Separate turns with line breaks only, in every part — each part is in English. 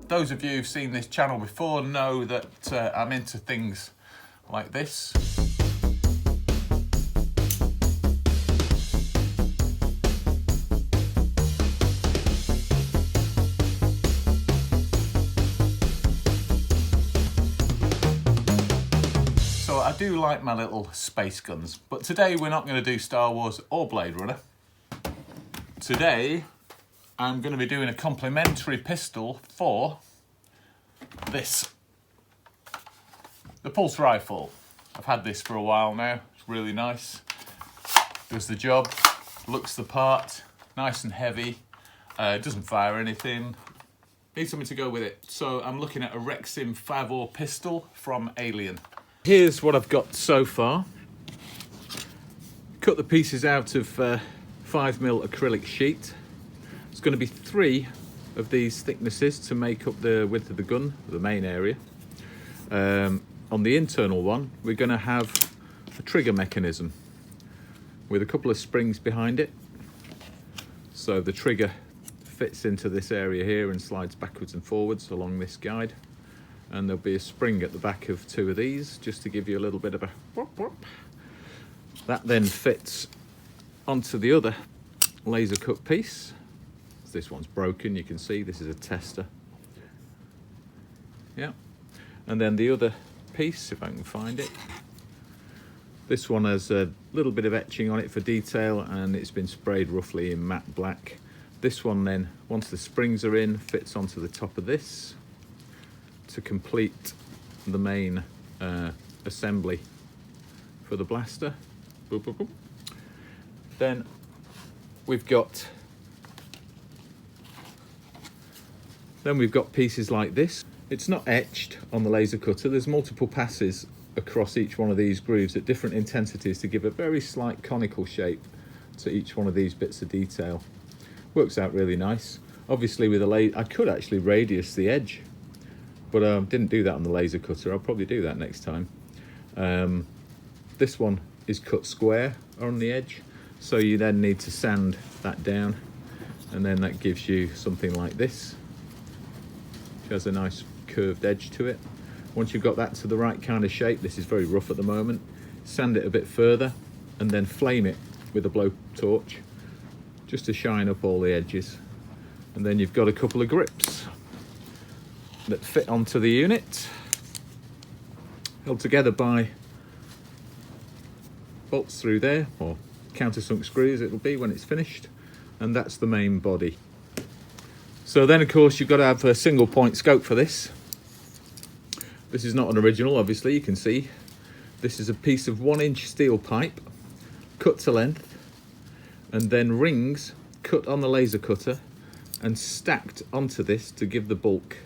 Those of you who've seen this channel before know that I'm into things like this. So I do like my little space guns, but today we're not going to do Star Wars or Blade Runner. Today I'm going to be doing a complementary pistol for this. The pulse rifle. I've had this for a while now. It's really nice. Does the job. Looks the part. Nice and heavy. Doesn't fire anything. Need something to go with it. So I'm looking at a Rexim Favor pistol from Alien. Here's what I've got so far. Cut the pieces out of 5mm acrylic sheet. It's going to be 3 of these thicknesses to make up the width of the gun, the main area. On the internal one, we're going to have a trigger mechanism with a couple of springs behind it. So the trigger fits into this area here and slides backwards and forwards along this guide. And there'll be a spring at the back of 2 of these just to give you a little bit of a whoop whoop. That then fits onto the other laser cut piece. This one's broken, you can see this is a tester. Yeah, and then the other piece, if I can find it, this one has a little bit of etching on it for detail and it's been sprayed roughly in matte black. This one then, once the springs are in, fits onto the top of this to complete the main assembly for the blaster. Boop, boop, boop. Then we've got pieces like this. It's not etched on the laser cutter. There's multiple passes across each one of these grooves at different intensities to give a very slight conical shape to each one of these bits of detail. Works out really nice. Obviously with a laser, I could actually radius the edge, but didn't do that on the laser cutter. I'll probably do that next time. This one is cut square on the edge, so you then need to sand that down, and then that gives you something like this. It has a nice curved edge to it. Once you've got that to the right kind of shape, this is very rough at the moment, sand it a bit further and then flame it with a blowtorch just to shine up all the edges. And then you've got a couple of grips that fit onto the unit, held together by bolts through there, or countersunk screws it'll be when it's finished, and that's the main body. So then of course you've got to have a single point scope for this. This is not an original, obviously, you can see. This is a piece of 1-inch steel pipe, cut to length, and then rings cut on the laser cutter and stacked onto this to give the bulk.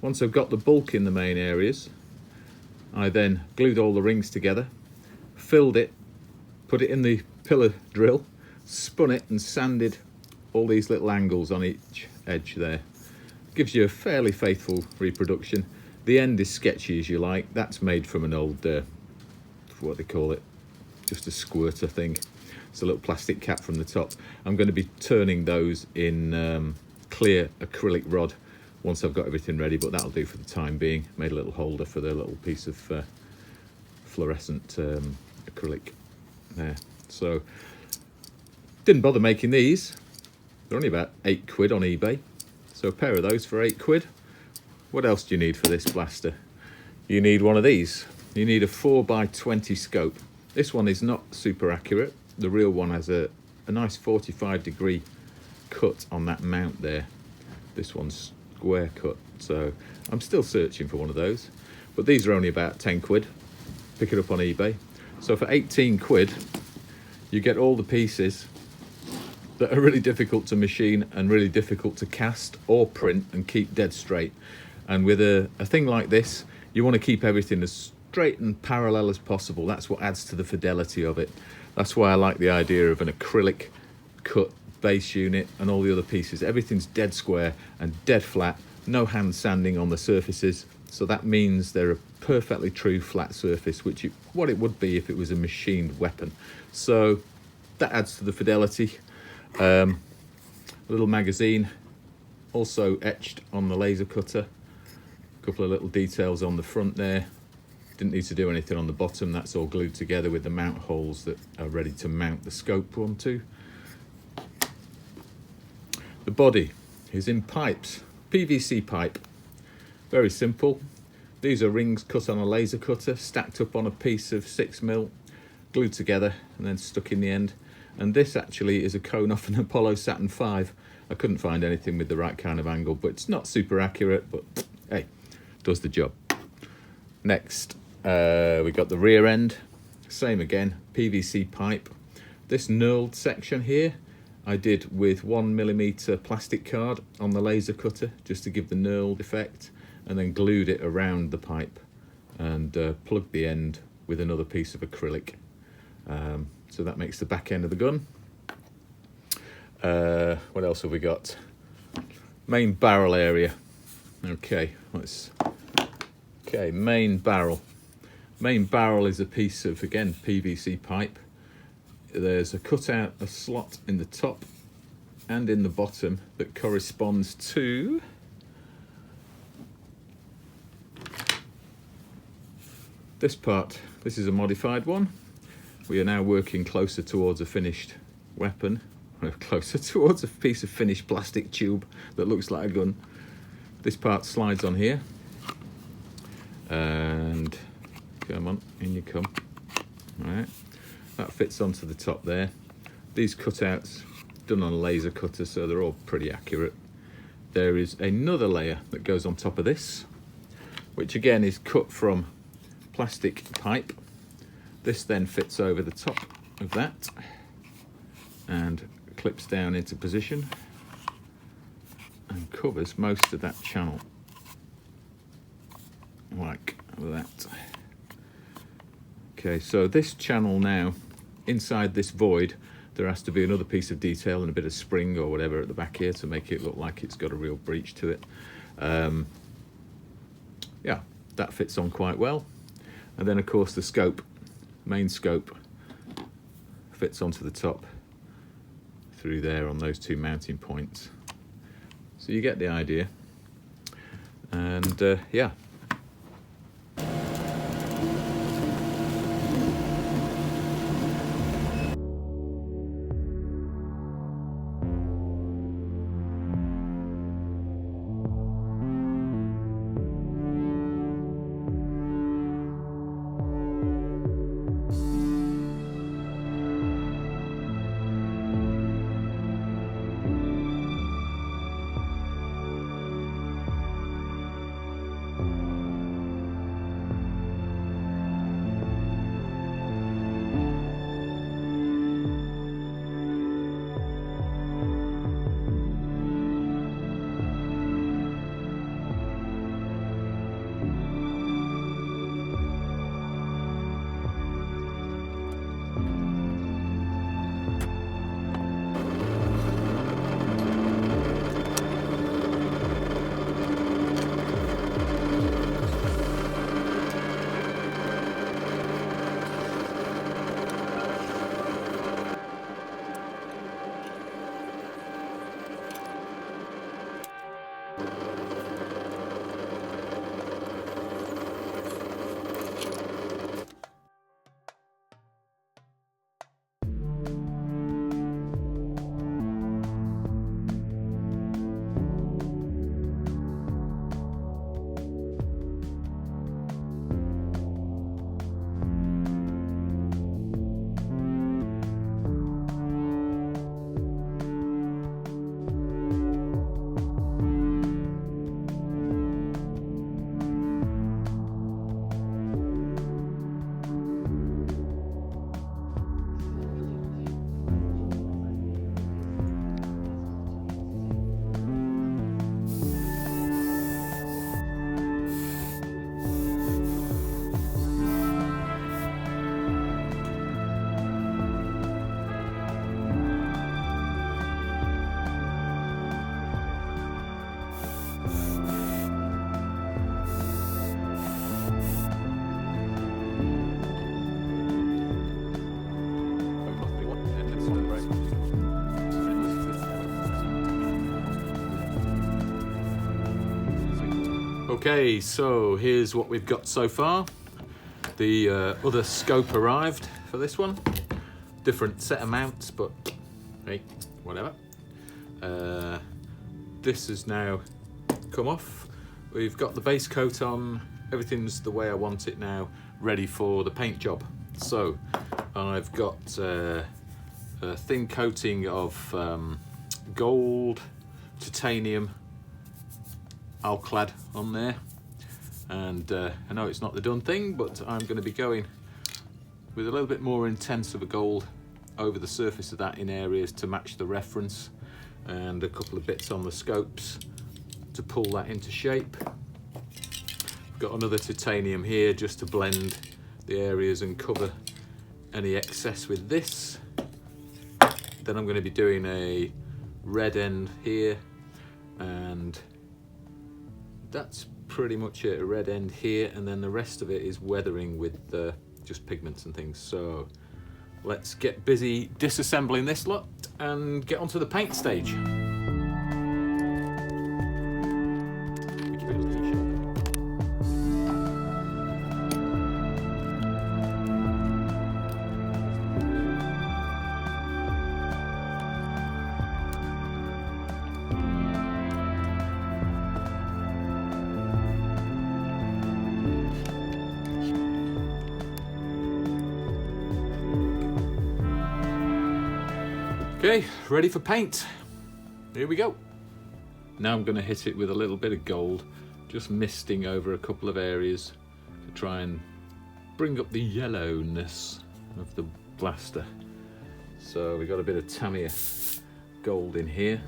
Once I've got the bulk in the main areas, I then glued all the rings together, filled it, put it in the pillar drill, spun it and sanded all these little angles on each edge there. Gives you a fairly faithful reproduction. The end is sketchy as you like. That's made from an old, what they call it, just a squirter thing. It's a little plastic cap from the top. I'm going to be turning those in clear acrylic rod once I've got everything ready, but that'll do for the time being. Made a little holder for the little piece of fluorescent acrylic there. So didn't bother making these. They're only about £8 on eBay. So a pair of those for £8. What else do you need for this blaster? You need one of these. You need a 4x20 scope. This one is not super accurate. The real one has a nice 45-degree cut on that mount there. This one's square cut. So I'm still searching for one of those. But these are only about £10. Pick it up on eBay. So for £18, you get all the pieces that are really difficult to machine and really difficult to cast or print and keep dead straight. And with a thing like this, you want to keep everything as straight and parallel as possible. That's what adds to the fidelity of it. That's why I like the idea of an acrylic cut base unit and all the other pieces. Everything's dead square and dead flat, no hand sanding on the surfaces. So that means they're a perfectly true flat surface, which what it would be if it was a machined weapon. So that adds to the fidelity. A little magazine also etched on the laser cutter. A couple of little details on the front there. Didn't need to do anything on the bottom. That's all glued together with the mount holes that are ready to mount the scope onto. The body is in pipes, PVC pipe. Very simple. These are rings cut on a laser cutter, stacked up on a piece of 6mm, glued together and then stuck in the end. And this actually is a cone off an Apollo Saturn V. I couldn't find anything with the right kind of angle, but it's not super accurate, but hey, does the job. Next, we got the rear end. Same again, PVC pipe. This knurled section here, I did with 1mm plastic card on the laser cutter, just to give the knurled effect, and then glued it around the pipe and plugged the end with another piece of acrylic. So that makes the back end of the gun. What else have we got? Main barrel area. Okay, main barrel. Main barrel is a piece of, again, PVC pipe. There's a cutout, a slot in the top and in the bottom that corresponds to this part. This is a modified one. We are now working closer towards a finished weapon, closer towards a piece of finished plastic tube that looks like a gun. This part slides on here, and come on, in you come. All right, that fits onto the top there. These cutouts done on a laser cutter, so they're all pretty accurate. There is another layer that goes on top of this, which again is cut from plastic pipe. This then fits over the top of that and clips down into position and covers most of that channel, like that. Okay, so this channel now, inside this void, there has to be another piece of detail and a bit of spring or whatever at the back here to make it look like it's got a real breach to it. Yeah, that fits on quite well. And then of course the scope, main scope, fits onto the top through there on those two mounting points. So you get the idea. And yeah. Okay, so here's what we've got so far. The other scope arrived for this one. Different set of mounts, but hey, whatever. This has now come off. We've got the base coat on. Everything's the way I want it now, ready for the paint job. So I've got a thin coating of gold, titanium, alclad on there, and I know it's not the done thing, but I'm going to be going with a little bit more intense of a gold over the surface of that in areas to match the reference, and a couple of bits on the scopes to pull that into shape. Got another titanium here just to blend the areas and cover any excess with this. Then I'm going to be doing a red end here, and that's pretty much it, a red end here, and then the rest of it is weathering with just pigments and things. So let's get busy disassembling this lot and get onto the paint stage. Okay, ready for paint. Here we go. Now I'm going to hit it with a little bit of gold, just misting over a couple of areas to try and bring up the yellowness of the blaster. So we've got a bit of Tamiya gold in here.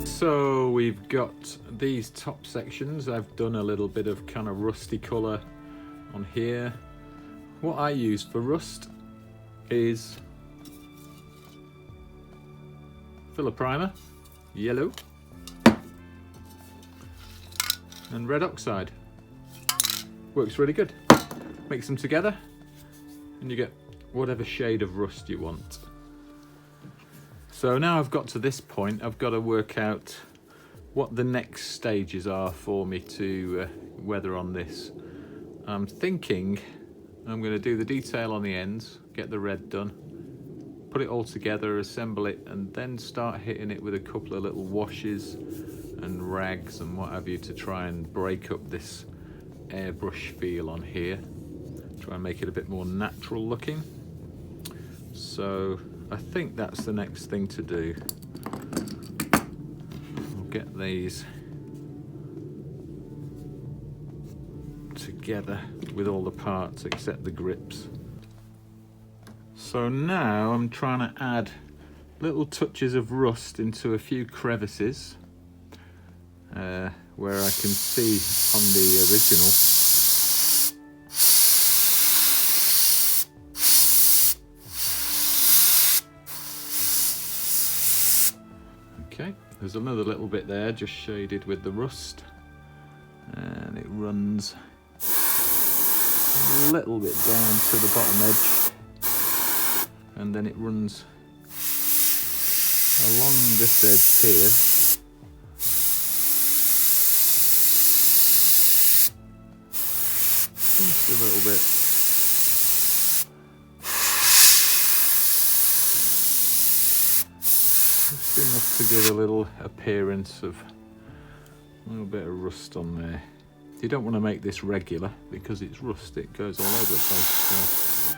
So we've got these top sections. I've done a little bit of kind of rusty colour on here. What I use for rust is filler primer, yellow, and red oxide. Works really good. Mix them together and you get whatever shade of rust you want. So now I've got to this point, I've got to work out what the next stages are for me to weather on this. I'm thinking I'm going to do the detail on the ends, get the red done, put it all together, assemble it, and then start hitting it with a couple of little washes and rags and what have you to try and break up this airbrush feel on here. Try and make it a bit more natural looking. So I think that's the next thing to do. We'll get these together with all the parts except the grips. So now I'm trying to add little touches of rust into a few crevices where I can see on the original. Okay, there's another little bit there just shaded with the rust, and it runs a little bit down to the bottom edge, and then it runs along this edge here. Just a little bit. Just enough to give a little appearance of a little bit of rust on there. You don't want to make this regular because it's rust, it goes all over the place. So.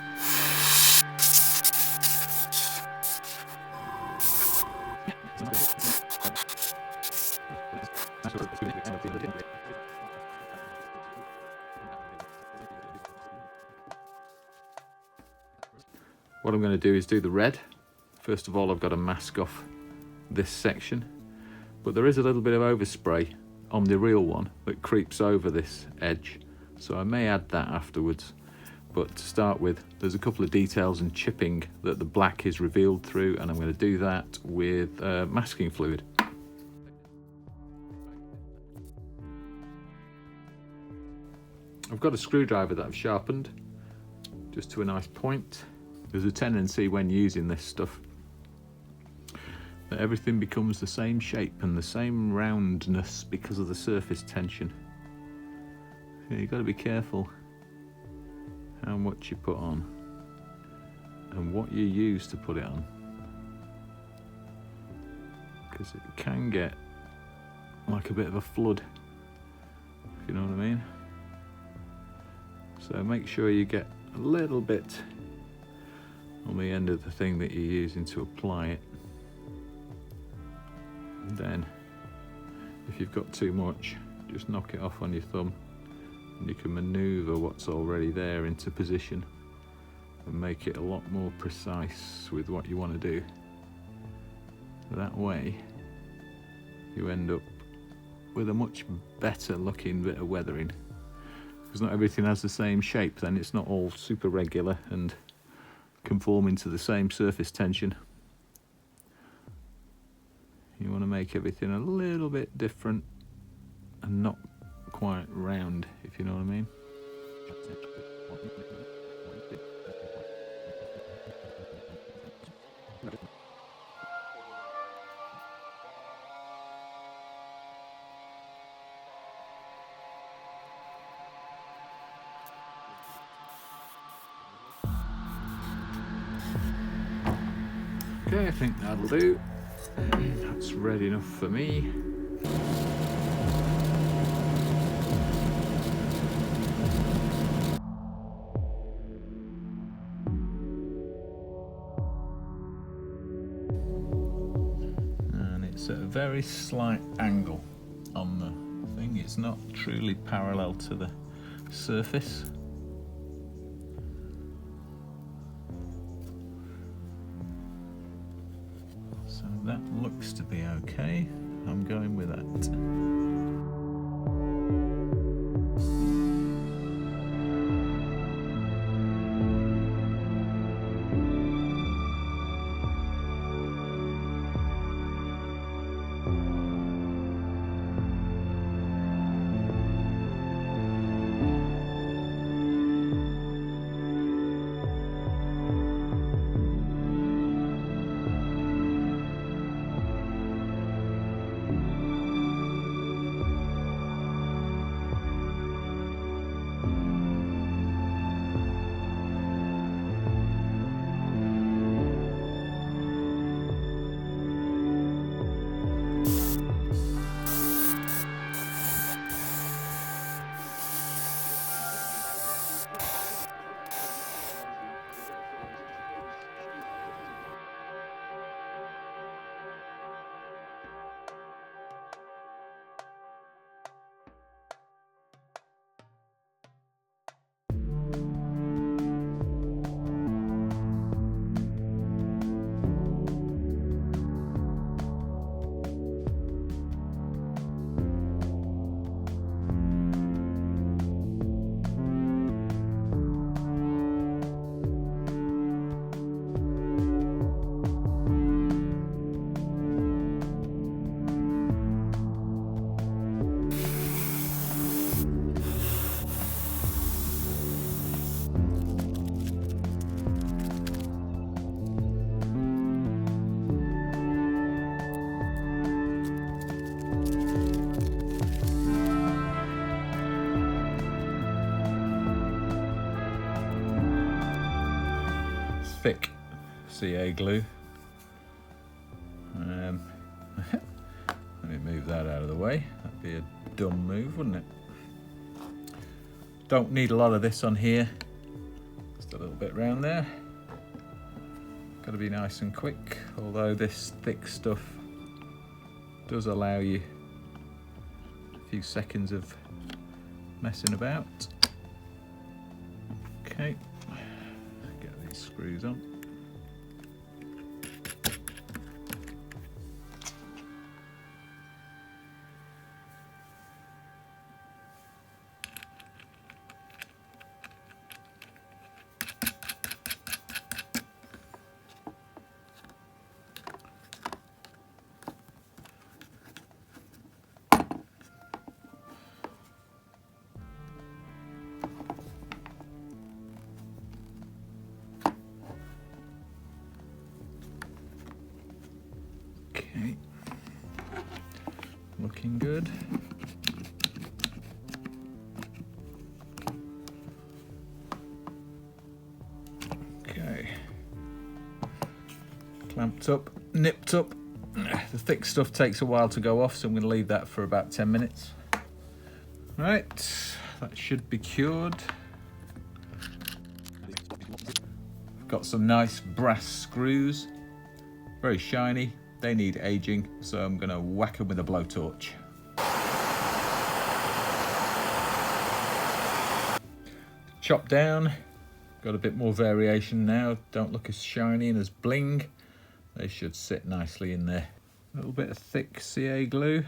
What I'm going to do is do the red. First of all, I've got to mask off this section, but there is a little bit of overspray on the real one that creeps over this edge, so I may add that afterwards. But to start with, there's a couple of details and chipping that the black is revealed through, and I'm going to do that with masking fluid. I've got a screwdriver that I've sharpened just to a nice point. There's a tendency when using this stuff that everything becomes the same shape and the same roundness because of the surface tension. So you've got to be careful how much you put on and what you use to put it on, because it can get like a bit of a flood, if you know what I mean. So make sure you get a little bit on the end of the thing that you're using to apply it. And then if you've got too much, just knock it off on your thumb, and you can maneuver what's already there into position and make it a lot more precise with what you want to do. That way you end up with a much better looking bit of weathering, because not everything has the same shape. Then it's not all super regular and conforming to the same surface tension. You want to make everything a little bit different and not quite round, if you know what I mean. Okay, I think that'll do. That's ready enough for me. And it's at a very slight angle on the thing. It's not truly parallel to the surface. So that looks to be okay. I'm going with that. thick CA glue. Let me move that out of the way. That'd be a dumb move, wouldn't it? Don't need a lot of this on here. Just a little bit around there. Got to be nice and quick, although this thick stuff does allow you a few seconds of messing about. Okay, get these screws on. Okay, looking good. Okay, clamped up, nipped up. The thick stuff takes a while to go off, so I'm going to leave that for about 10 minutes. Right, that should be cured. I've got some nice brass screws, very shiny. They need aging, so I'm going to whack them with a blowtorch. Chop down, got a bit more variation now, don't look as shiny and as bling. They should sit nicely in there. A little bit of thick CA glue.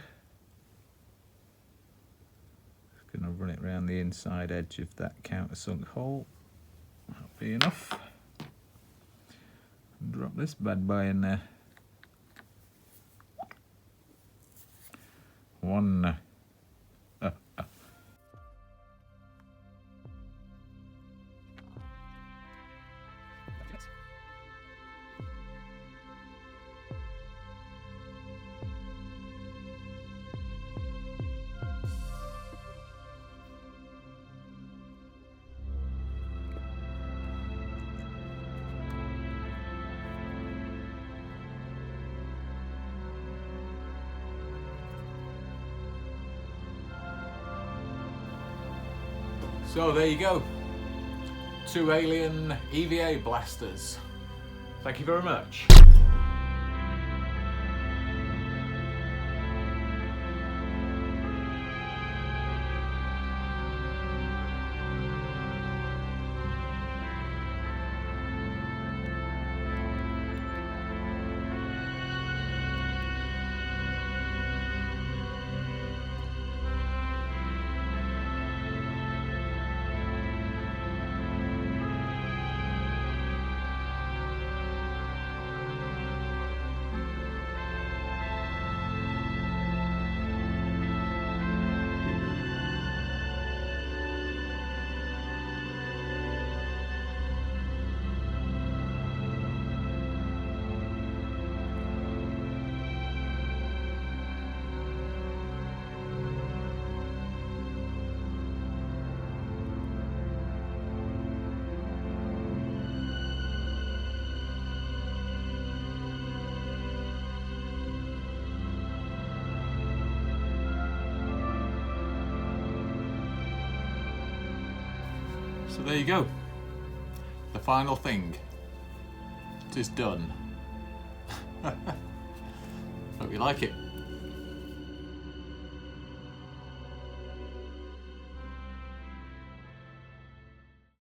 Just going to run it around the inside edge of that countersunk hole. That'll be enough. Drop this bad boy in there. One. So there you go, 2 Alien EVA blasters. Thank you very much. So there you go, the final thing. It is done. Hope you like it.